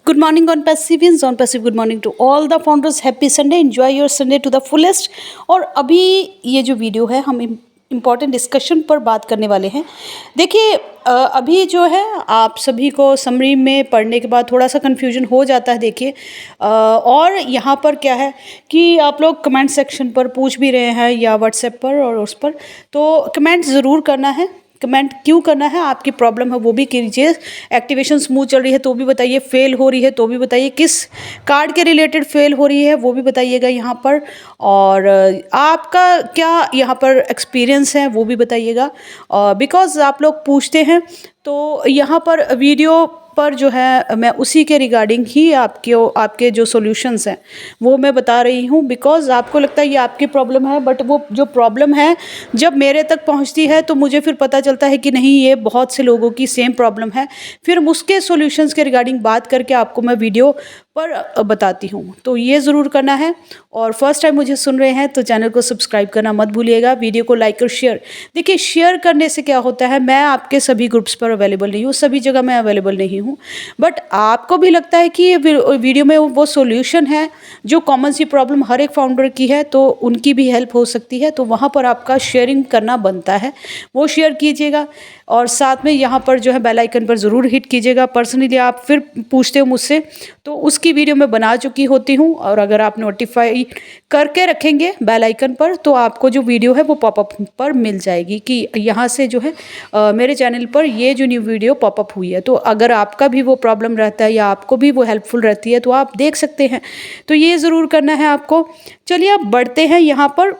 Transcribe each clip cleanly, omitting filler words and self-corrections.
Good morning on Pacifians, on Pacific good morning to all the founders. Happy Sunday, enjoy your Sunday to the fullest. और अभी ये जो video है हम important discussion पर बात करने वाले हैं। देखिए अभी जो है आप सभी को समरी में पढ़ने के बाद थोड़ा सा कन्फ्यूजन हो जाता है। देखिए और यहाँ पर क्या है कि आप लोग कमेंट सेक्शन पर पूछ भी रहे हैं या व्हाट्सएप पर और उस पर, तो कमेंट ज़रूर करना है। कमेंट क्यों करना है, आपकी प्रॉब्लम है वो भी कीजिए। एक्टिवेशन स्मूथ चल रही है तो भी बताइए, फेल हो रही है तो भी बताइए, किस कार्ड के रिलेटेड फेल हो रही है वो भी बताइएगा यहाँ पर, और आपका क्या यहाँ पर एक्सपीरियंस है वो भी बताइएगा। बिकॉज़ आप लोग पूछते हैं तो यहाँ पर वीडियो पर जो है मैं उसी के रिगार्डिंग ही आपके जो सॉल्यूशंस हैं वो मैं बता रही हूँ। बिकॉज़ आपको लगता है ये आपकी प्रॉब्लम है, बट वो जो प्रॉब्लम है जब मेरे तक पहुँचती है तो मुझे फिर पता चलता है कि नहीं, ये बहुत से लोगों की सेम प्रॉब्लम है। फिर उसके सॉल्यूशंस के रिगार्डिंग बात करके आपको मैं वीडियो पर बताती हूँ, तो ये ज़रूर करना है। और फर्स्ट टाइम मुझे सुन रहे हैं तो चैनल को सब्सक्राइब करना मत भूलिएगा, वीडियो को लाइक और शेयर। देखिए शेयर करने से क्या होता है, मैं आपके सभी ग्रुप्स पर अवेलेबल नहीं हूँ, सभी जगह मैं अवेलेबल नहीं हूँ, बट आपको भी लगता है कि ये वीडियो में वो सॉल्यूशन है जो कॉमन सी प्रॉब्लम हर एक फाउंडर की है, तो उनकी भी हेल्प हो सकती है, तो वहाँ पर आपका शेयरिंग करना बनता है, वो शेयर कीजिएगा। और साथ में यहाँ पर जो है बेल आइकन पर ज़रूर हिट कीजिएगा। पर्सनली आप फिर पूछते हो मुझसे तो उसकी वीडियो मैं बना चुकी होती हूँ, और अगर आप नोटिफाई करके रखेंगे बेल आइकन पर तो आपको जो वीडियो है वो पॉपअप पर मिल जाएगी कि यहाँ से जो है मेरे चैनल पर ये जो न्यू वीडियो पॉपअप हुई है। तो अगर आपका भी वो प्रॉब्लम रहता है या आपको भी वो हेल्पफुल रहती है तो आप देख सकते हैं, तो ये ज़रूर करना है आपको। चलिए अब बढ़ते हैं यहाँ पर।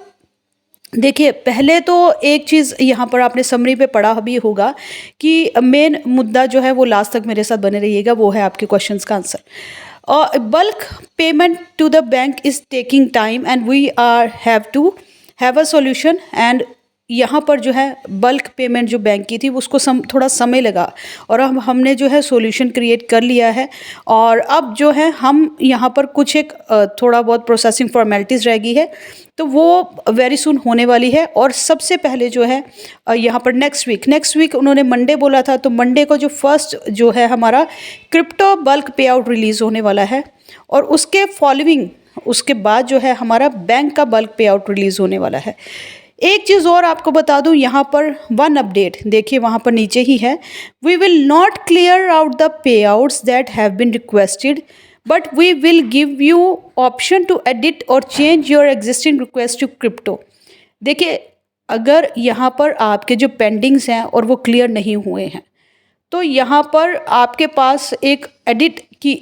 देखिए पहले तो एक चीज़ यहाँ पर आपने समरी पे पढ़ा भी होगा कि मेन मुद्दा जो है वो लास्ट तक मेरे साथ बने रहिएगा, वो है आपके क्वेश्चंस का answer. Bulk payment to the bank is taking time and we are have to have a solution. And यहाँ पर जो है बल्क पेमेंट जो बैंक की थी उसको थोड़ा समय लगा, और अब हमने जो है सॉल्यूशन क्रिएट कर लिया है। और अब जो है हम यहाँ पर कुछ एक थोड़ा बहुत प्रोसेसिंग फॉर्मेलिटीज़ रह गई है, तो वो वेरी सुन होने वाली है। और सबसे पहले जो है यहाँ पर नेक्स्ट वीक उन्होंने मंडे बोला था, तो मंडे को जो फर्स्ट जो है हमारा क्रिप्टो बल्क पे आउट रिलीज़ होने वाला है, और उसके फॉलोइंग उसके बाद जो है हमारा बैंक का बल्क पे आउट रिलीज़ होने वाला है। एक चीज़ और आपको बता दूं, यहाँ पर वन अपडेट देखिए वहाँ पर नीचे ही है, we will not clear out the payouts that have been requested but we will give you option to edit or change your existing request to crypto. देखिए अगर यहाँ पर आपके जो पेंडिंग्स हैं और वो क्लियर नहीं हुए हैं तो यहाँ पर आपके पास एक एडिट की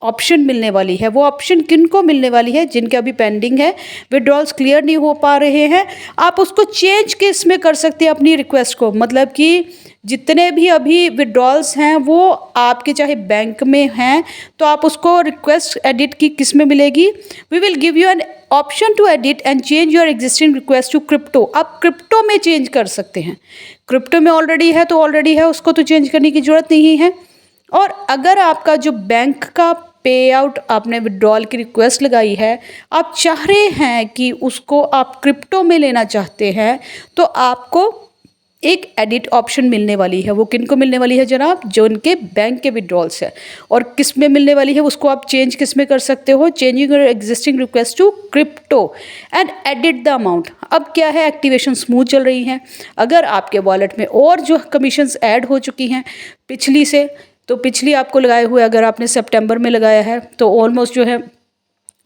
ऑप्शन मिलने वाली है। वो ऑप्शन किन को मिलने वाली है, जिनके अभी पेंडिंग है, विड्रॉल्स क्लियर नहीं हो पा रहे हैं, आप उसको चेंज किस में कर सकते हैं अपनी रिक्वेस्ट को। मतलब कि जितने भी अभी विड्रॉल्स हैं वो आपके चाहे बैंक में हैं तो आप उसको रिक्वेस्ट एडिट की किस में मिलेगी, we will give you an option to edit and change your existing request to crypto. आप क्रिप्टो में चेंज कर सकते हैं, क्रिप्टो में ऑलरेडी है तो ऑलरेडी है, उसको तो चेंज करने की ज़रूरत नहीं है। और अगर आपका जो बैंक का पे आउट आपने विड्रॉल की रिक्वेस्ट लगाई है, आप चाह रहे हैं कि उसको आप क्रिप्टो में लेना चाहते हैं, तो आपको एक एडिट ऑप्शन मिलने वाली है। वो किन को मिलने वाली है जनाब, जो उनके बैंक के विड्रॉल्स है। और किस में मिलने वाली है, उसको आप चेंज किस में कर सकते हो, changing your existing request to crypto and edit the amount. अब क्या है, एक्टिवेशन स्मूथ चल रही है। अगर आपके वॉलेट में और जो कमीशंस ऐड हो चुकी हैं पिछली से, तो पिछली आपको लगाए हुए अगर आपने सितंबर में लगाया है तो ऑलमोस्ट जो है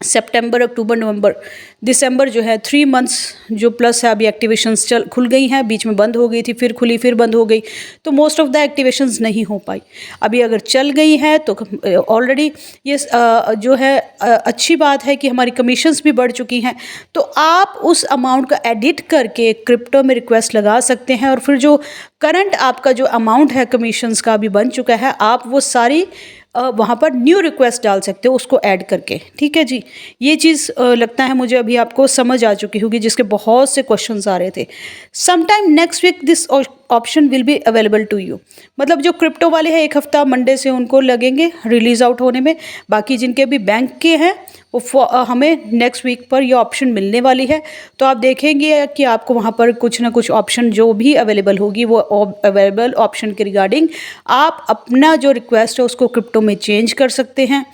सितंबर, अक्टूबर, नवंबर, दिसंबर जो है 3 मंथ्स जो प्लस है अभी एक्टिवेशंस खुल गई हैं। बीच में बंद हो गई थी, फिर खुली, फिर बंद हो गई, तो मोस्ट ऑफ द एक्टिवेशंस नहीं हो पाई। अभी अगर चल गई है तो ऑलरेडी ये जो है अच्छी बात है कि हमारी कमीशंस भी बढ़ चुकी हैं, तो आप उस अमाउंट का एडिट करके क्रिप्टो में रिक्वेस्ट लगा सकते हैं। और फिर जो करंट आपका जो अमाउंट है कमीशंस का अभी बन चुका है, आप वो सारी वहाँ पर न्यू रिक्वेस्ट डाल सकते हो उसको ऐड करके। ठीक है जी, ये चीज़ लगता है मुझे अभी आपको समझ आ चुकी होगी, जिसके बहुत से क्वेश्चंस आ रहे थे। Sometime next week this option will be available to you. मतलब जो क्रिप्टो वाले हैं 1 हफ्ता मंडे से उनको लगेंगे रिलीज़ आउट होने में, बाकी जिनके भी बैंक के हैं वो हमें नेक्स्ट वीक पर ये ऑप्शन मिलने वाली है। तो आप देखेंगे कि आपको वहाँ पर कुछ ना कुछ ऑप्शन जो भी अवेलेबल होगी वो अवेलेबल ऑप्शन के रिगार्डिंग आप अपना जो रिक्वेस्ट है उसको क्रिप्टो में चेंज कर सकते हैं।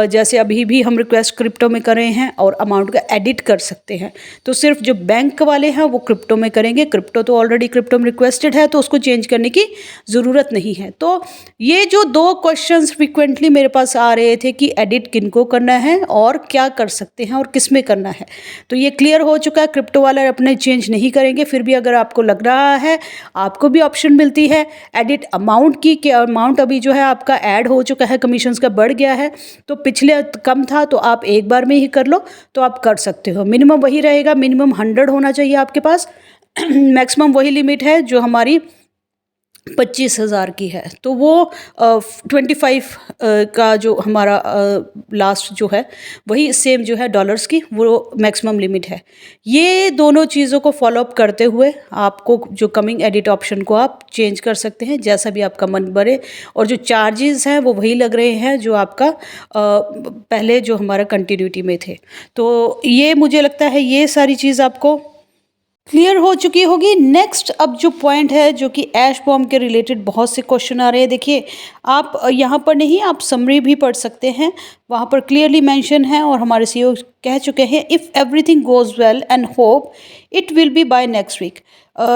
जैसे अभी भी हम रिक्वेस्ट क्रिप्टो में कर रहे हैं और अमाउंट का एडिट कर सकते हैं। तो सिर्फ जो बैंक वाले हैं वो क्रिप्टो में करेंगे, क्रिप्टो तो ऑलरेडी क्रिप्टो में रिक्वेस्टेड है तो उसको चेंज करने की ज़रूरत नहीं है। तो ये जो 2 क्वेश्चंस फ्रिक्वेंटली मेरे पास आ रहे थे कि एडिट किनको करना है और क्या कर सकते हैं और किस में करना है, तो ये क्लियर हो चुका है। क्रिप्टो वाले अपने चेंज नहीं करेंगे। फिर भी अगर आपको लग रहा है आपको भी ऑप्शन मिलती है एडिट अमाउंट की, कि अमाउंट अभी जो है आपका ऐड हो चुका है, कमीशंस का बढ़ गया है, तो पिछले कम था तो आप एक बार में ही कर लो तो आप कर सकते हो। मिनिमम वही रहेगा, मिनिमम 100 होना चाहिए आपके पास। मैक्सिमम वही लिमिट है जो हमारी 25,000 की है। तो वो 25 का जो हमारा लास्ट जो है वही सेम जो है डॉलर्स की वो मैक्सिमम लिमिट है। ये दोनों चीज़ों को फॉलोअप करते हुए आपको जो कमिंग एडिट ऑप्शन को आप चेंज कर सकते हैं जैसा भी आपका मन बने। और जो चार्जेस हैं वो वही लग रहे हैं जो आपका पहले जो हमारा कंटिन्यूटी में थे। तो ये मुझे लगता है ये सारी चीज़ आपको क्लियर हो चुकी होगी। नेक्स्ट अब जो पॉइंट है जो कि ऐश बॉम्ब के रिलेटेड बहुत से क्वेश्चन आ रहे हैं। देखिए आप यहाँ पर नहीं, आप समरी भी पढ़ सकते हैं, वहाँ पर क्लियरली मेंशन है और हमारे सीईओ कह चुके हैं if everything goes well and hope it will be by next week.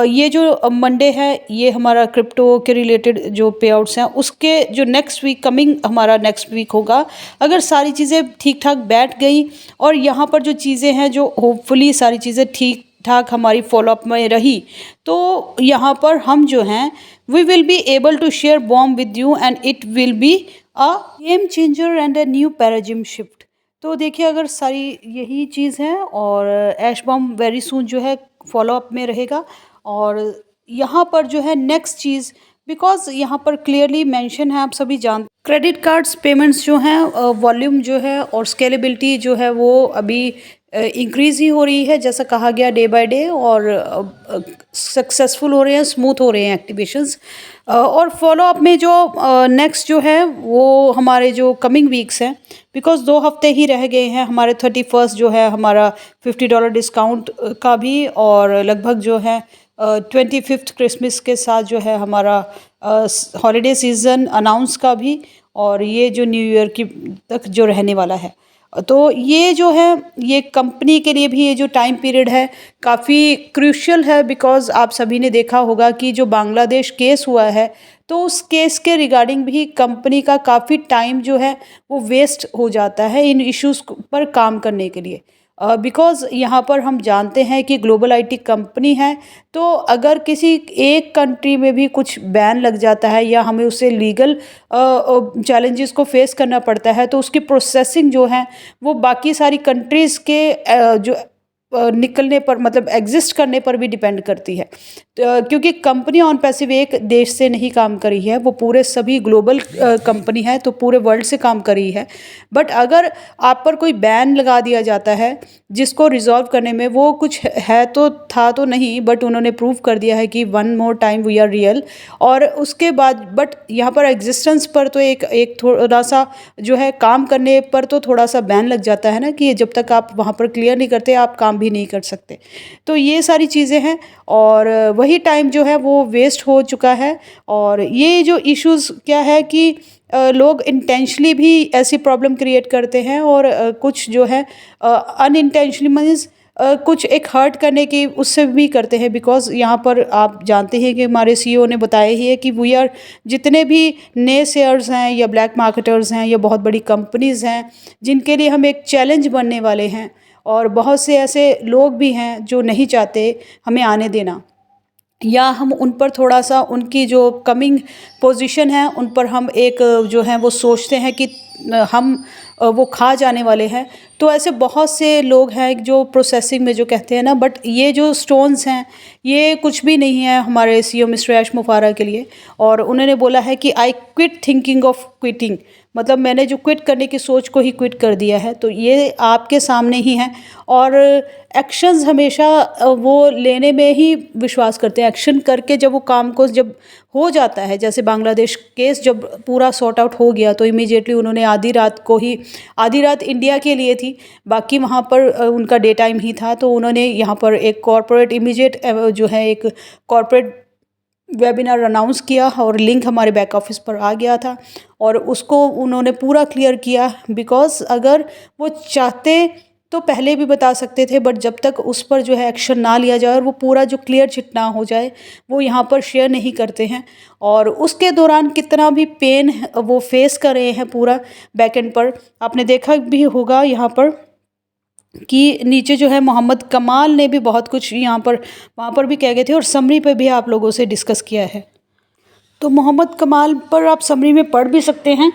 ये जो मंडे है ये हमारा क्रिप्टो के रिलेटेड जो पे आउट्स हैं उसके जो नेक्स्ट वीक कमिंग हमारा नेक्स्ट वीक होगा। अगर सारी चीज़ें ठीक ठाक बैठ गई और यहाँ पर जो चीज़ें हैं जो होपफुली सारी चीज़ें ठीक ठाक हमारी फॉलोअप में रही तो यहाँ पर हम जो हैं we will be able to share bomb with you and it will be a game changer and a new paradigm shift. तो देखिए अगर सारी यही चीज़ है और ऐश बॉम्ब वेरी सून जो है फॉलोअप में रहेगा। और यहाँ पर जो है नेक्स्ट चीज़ बिकॉज यहाँ पर क्लियरली मेंशन है, आप सभी जानते क्रेडिट कार्ड्स पेमेंट्स जो हैं वॉल्यूम जो है और स्केलेबिलिटी जो है वो अभी इंक्रीज़ ही हो रही है जैसा कहा गया डे बाय डे, और सक्सेसफुल हो रहे हैं, स्मूथ हो रहे हैं एक्टिवेशंस। और फॉलोअप में जो नेक्स्ट जो है वो हमारे जो कमिंग वीक्स हैं बिकॉज 2 हफ्ते ही रह गए हैं हमारे 31 जो है हमारा $50 डिस्काउंट का भी, और लगभग जो है 25th क्रिसमस के साथ जो है हमारा हॉलीडे सीज़न अनाउंस का भी, और ये जो न्यू ईयर की तक जो रहने वाला है। तो ये जो है ये कंपनी के लिए भी ये जो टाइम पीरियड है काफ़ी क्रूशियल है बिकॉज़ आप सभी ने देखा होगा कि जो बांग्लादेश केस हुआ है तो उस केस के रिगार्डिंग भी कंपनी का काफ़ी टाइम जो है वो वेस्ट हो जाता है इन इश्यूज़ पर काम करने के लिए। बिकॉज़ यहाँ पर हम जानते हैं कि ग्लोबल आईटी कंपनी है, तो अगर किसी एक कंट्री में भी कुछ बैन लग जाता है या हमें उससे लीगल चैलेंजेस को फेस करना पड़ता है तो उसकी प्रोसेसिंग जो है वो बाकी सारी कंट्रीज़ के जो निकलने पर मतलब एग्जिस्ट करने पर भी डिपेंड करती है। तो क्योंकि कंपनी ऑन पैसिव एक देश से नहीं काम करी है, वो पूरे सभी ग्लोबल कंपनी है तो पूरे वर्ल्ड से काम करी है। बट अगर आप पर कोई बैन लगा दिया जाता है जिसको रिजॉल्व करने में वो कुछ है तो था तो नहीं, बट उन्होंने प्रूव कर दिया है कि one more time we are real. और उसके बाद बट यहाँ पर एग्जिस्टेंस पर तो एक थोड़ा सा जो है काम करने पर तो थोड़ा सा बैन लग जाता है ना, कि जब तक आप वहाँ पर क्लियर नहीं करते आप काम भी नहीं कर सकते। तो ये सारी चीज़ें हैं और वही टाइम जो है वो वेस्ट हो चुका है। और ये जो इश्यूज़ क्या है कि लोग इंटेंशनली भी ऐसी प्रॉब्लम क्रिएट करते हैं और कुछ जो है अनइंटेंशनली मीन्स कुछ एक हर्ट करने की उससे भी करते हैं। बिकॉज़ यहाँ पर आप जानते हैं कि हमारे सीईओ ने बताया ही है कि वी आर जितने भी नए शेयर्स हैं या ब्लैक मार्केटर्स हैं या बहुत बड़ी कंपनीज़ हैं जिनके लिए हम एक चैलेंज बनने वाले हैं, और बहुत से ऐसे लोग भी हैं जो नहीं चाहते हमें आने देना, या हम उन पर थोड़ा सा उनकी जो कमिंग पोजीशन है उन पर हम एक जो है वो सोचते हैं कि हम वो खा जाने वाले हैं। तो ऐसे बहुत से लोग हैं जो प्रोसेसिंग में जो कहते हैं ना, बट ये जो स्टोन्स हैं ये कुछ भी नहीं है हमारे सीईओ मिस्टर यश मुफारा के लिए। और उन्होंने बोला है कि I quit thinking of quitting, मतलब मैंने जो क्विट करने की सोच को ही क्विट कर दिया है। तो ये आपके सामने ही है। और एक्शंस हमेशा वो लेने में ही विश्वास करते हैं। एक्शन करके जब वो काम को जब हो जाता है, जैसे बांग्लादेश केस जब पूरा सॉर्ट आउट हो गया तो इमीडिएटली उन्होंने आधी रात को ही, आधी रात इंडिया के लिए थी, बाकी वहाँ पर उनका डे टाइम ही था, तो उन्होंने यहाँ पर एक कॉरपोरेट इमीडिएट जो है एक कॉरपोरेट वेबिनार अनाउंस किया और लिंक हमारे बैक ऑफिस पर आ गया था और उसको उन्होंने पूरा क्लियर किया। बिकॉज़ अगर वो चाहते तो पहले भी बता सकते थे, बट जब तक उस पर जो है एक्शन ना लिया जाए और वो पूरा जो क्लियर चिट ना हो जाए वो यहाँ पर शेयर नहीं करते हैं। और उसके दौरान कितना भी पेन वो फेस कर रहे हैं पूरा बैक एंड पर, आपने देखा भी होगा यहाँ पर कि नीचे जो है मोहम्मद कमाल ने भी बहुत कुछ यहाँ पर वहाँ पर भी कह गए थे और समरी पे भी आप लोगों से डिस्कस किया है। तो मोहम्मद कमाल पर आप समरी में पढ़ भी सकते हैं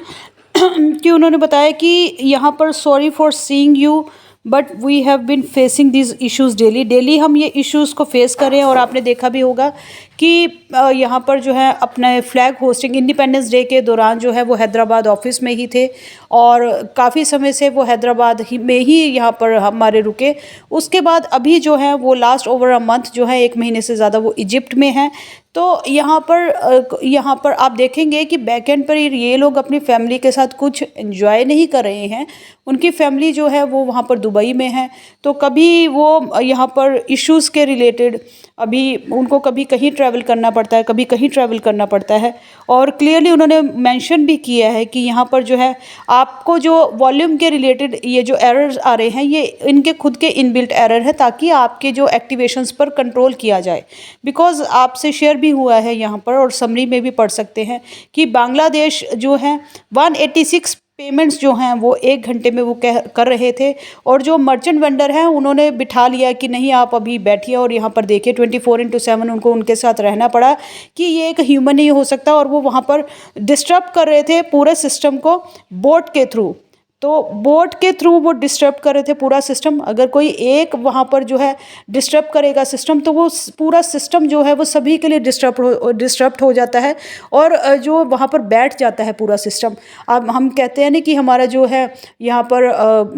कि उन्होंने बताया कि यहाँ पर sorry for seeing you but we have been facing this issues daily हम ये इश्यूज़ को फेस कर रहे हैं। और आपने देखा भी होगा कि यहाँ पर जो है अपने फ्लैग होस्टिंग इंडिपेंडेंस डे के दौरान जो है वो हैदराबाद ऑफिस में ही थे और काफ़ी समय से वो हैदराबाद में ही यहाँ पर हमारे रुके। उसके बाद अभी जो है वो लास्ट ओवर अ मंथ जो है 1 महीने से ज़्यादा वो इजिप्ट में हैं। तो यहाँ पर आप देखेंगे कि बैक एंड पर ये लोग अपनी फैमिली के साथ कुछ एंजॉय नहीं कर रहे हैं। उनकी फैमिली जो है वो वहाँ पर दुबई में है। तो कभी वो यहाँ पर इश्यूज़ के रिलेटेड अभी उनको कभी कहीं ट्रैवल करना पड़ता है, कभी कहीं ट्रैवल करना पड़ता है। और क्लियरली उन्होंने मेंशन भी किया है कि यहाँ पर जो है आपको जो वॉल्यूम के रिलेटेड ये जो एरर्स आ रहे हैं ये इनके खुद के इनबिल्ट एरर है, ताकि आपके जो एक्टिवेशंस पर कंट्रोल किया जाए। बिकॉज़ आपसे शेयर भी हुआ है यहाँ पर और समरी में भी पढ़ सकते हैं कि बांग्लादेश जो है 186 पेमेंट्स जो हैं वो 1 घंटे में वो कर रहे थे। और जो मर्चेंट वेंडर हैं उन्होंने बिठा लिया कि नहीं आप अभी बैठिए और यहाँ पर देखिए 24/7 उनको उनके साथ रहना पड़ा कि ये एक ह्यूमन नहीं हो सकता। और वो वहाँ पर डिस्टर्ब कर रहे थे पूरे सिस्टम को बोट के थ्रू। तो बोट के थ्रू वो डिस्टर्ब कर रहे थे पूरा सिस्टम। अगर कोई एक वहाँ पर जो है डिस्टर्ब करेगा सिस्टम तो वो पूरा सिस्टम जो है वो सभी के लिए डिस्टर्ब हो जाता है और जो वहाँ पर बैठ जाता है पूरा सिस्टम। अब हम कहते हैं ना कि हमारा जो है यहाँ पर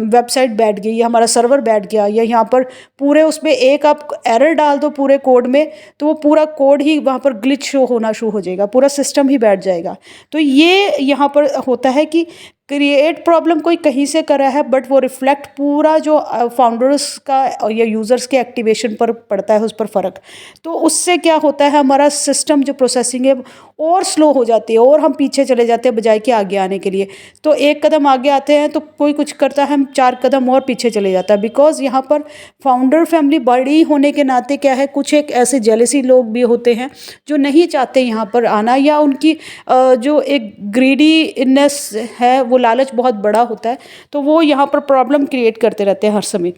वेबसाइट बैठ गई या हमारा सर्वर बैठ गया या यहाँ पर पूरे उसमें एक आप एरर डाल दो पूरे कोड में तो वो पूरा कोड ही वहाँ पर ग्लिच शो होना शुरू हो जाएगा, पूरा सिस्टम ही बैठ जाएगा। तो ये यहाँ पर होता है कि क्रिएट प्रॉब्लम कोई कहीं से कर रहा है बट वो रिफ्लेक्ट पूरा जो फाउंडर्स का या यूज़र्स के एक्टिवेशन पर पड़ता है उस पर फ़र्क। तो उससे क्या होता है हमारा सिस्टम जो प्रोसेसिंग है और स्लो हो जाती है और हम पीछे चले जाते हैं बजाय कि आगे आने के लिए। तो एक कदम आगे आते हैं तो कोई कुछ करता है हम 4 कदम और पीछे चले जाता है। बिकॉज़ यहाँ पर फाउंडर फैमिली बड़ी होने के नाते क्या है कुछ एक ऐसे जेलसी लोग भी होते हैं जो नहीं चाहते यहाँ पर आना, या उनकी जो एक ग्रीडीनेस है वो लालच बहुत बड़ा होता है। तो वो यहाँ पर प्रॉब्लम क्रिएट करते रहते हैं हर समय।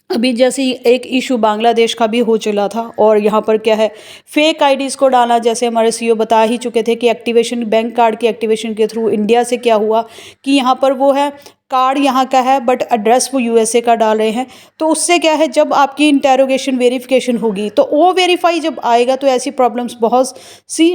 अभी जैसे एक इशू बांग्लादेश का भी हो चला था और यहाँ पर क्या है फेक आईडीज़ को डाला। जैसे हमारे सीईओ बता ही चुके थे कि एक्टिवेशन बैंक कार्ड के एक्टिवेशन के थ्रू इंडिया से क्या हुआ कि यहाँ पर वो है कार्ड यहाँ का है बट एड्रेस वो यूएसए का डाल रहे हैं। तो उससे क्या है जब आपकी इंटेरोगेशन वेरिफिकेशन होगी तो वो वेरीफाई जब आएगा तो ऐसी प्रॉब्लम्स बहुत सी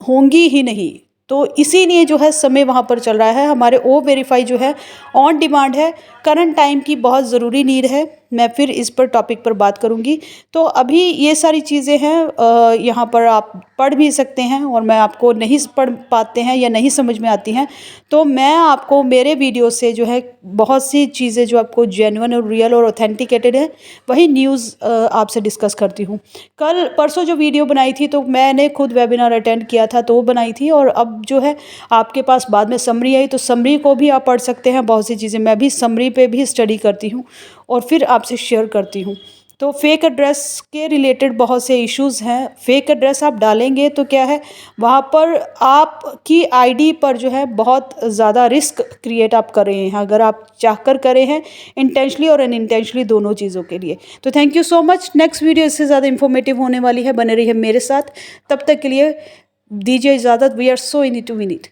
होंगी ही नहीं। तो इसीलिए जो है समय वहाँ पर चल रहा है। हमारे ओ वेरीफाई जो है ऑन डिमांड है, करंट टाइम की बहुत ज़रूरी नीड है। मैं फिर इस पर टॉपिक पर बात करूँगी। तो अभी ये सारी चीज़ें हैं यहाँ पर आप पढ़ भी सकते हैं और मैं आपको नहीं पढ़ पाते हैं या नहीं समझ में आती हैं तो मैं आपको मेरे वीडियो से जो है बहुत सी चीज़ें जो आपको जेन्युइन और रियल और ऑथेंटिकेटेड है वही न्यूज़ आपसे डिस्कस करती हूँ। कल परसों जो वीडियो बनाई थी तो मैंने खुद वेबिनार अटेंड किया था तो वो बनाई थी और अब जो है आपके पास बाद में समरी आई तो समरी को भी आप पढ़ सकते हैं। बहुत सी चीज़ें मैं भी समरी पे भी स्टडी करती हूँ और फिर आपसे शेयर करती हूँ। तो फेक एड्रेस के रिलेटेड बहुत से इश्यूज़ हैं। फेक एड्रेस आप डालेंगे तो क्या है वहाँ पर आपकी आईडी पर जो है बहुत ज़्यादा रिस्क क्रिएट आप कर रहे हैं अगर आप चाहकर करे हैं इंटेंशनली और अनइंटेंशनली दोनों चीज़ों के लिए। तो thank you so much. Next video इससे ज़्यादा इन्फॉर्मेटिव होने वाली है, बने रही है मेरे साथ। तब तक के लिए दीजिए इजाज़त। We are so in to win it.